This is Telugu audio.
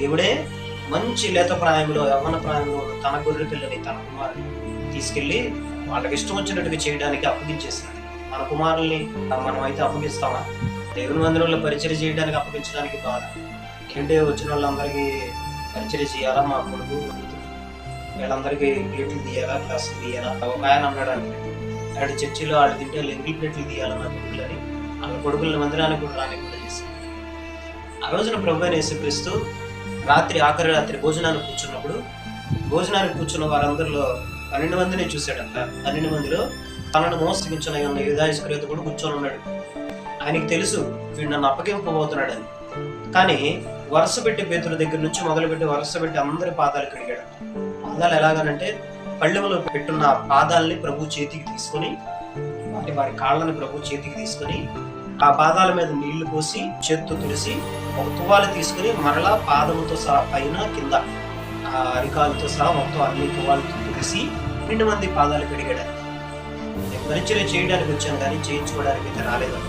దేవుడే మంచి లేత ప్రాయంలో, యవ్వన ప్రాయంలో తన గొర్రె పిల్లని, తన కుమారుని తీసుకెళ్లి వాళ్ళకి ఇష్టం వచ్చినట్టుగా చేయడానికి అప్పగించేసినాడు. మన కుమారుల్ని మనం అయితే అప్పగిస్తామా? దేవుని మందిరంలో పరిచర్య చేయడానికి అప్పగించడానికి కాదు. ఏంటంటే వచ్చిన వాళ్ళందరికీ పరిచర్య చేయాలా, మా కొడుకు వీళ్ళందరికీ ప్లేట్లు తీయాలా, గ్లాసులు తీయాలా? ఒక ఆయన అన్నాడు, అలాంటి చర్చిలో వాళ్ళు తింటే ఎంగిల్ ప్లేట్లు తీయాలా నా కొడుకులని, వాళ్ళ కొడుకుల మందిరానికి కూడా రానికుండా చేశారు. ఆ రోజున ప్రభువైన యేసుక్రీస్తు ఆఖరి రాత్రి భోజనానికి కూర్చున్న వారందరిలో 12 మందిని చూశాడంట. 12 మందిలో తనను మోసగించిన యూదా ఇస్కరియోతు కూడా కూర్చొని ఉన్నాడు. ఆయనకి తెలుసు వీడు నన్ను అప్పగింపబోతున్నాడని. కానీ వరుస పెట్టి పేతురు దగ్గర నుంచి మొదలుపెట్టి వరుస పెట్టి అందరి పాదాలు కడిగాడు. పాదాలు ఎలాగనంటే పళ్ళెములో పెట్టున్న పాదాలని ప్రభు చేతికి తీసుకొని, వారి కాళ్ళని ప్రభు చేతికి తీసుకొని, ఆ పాదాల మీద నీళ్లు పోసి చేత్తో తుడిసి ఒక తువాలు తీసుకుని మరలా పాదముతో సహా పైన కింద ఆ అరికాలతో సహా మొత్తం అన్ని తువాలతో తుడిసి 12 మంది పాదాలు కడిగాడు. నేను పరిచర్య చేయడానికి వచ్చాను కానీ చేయించుకోవడానికి అయితే రాలేదు.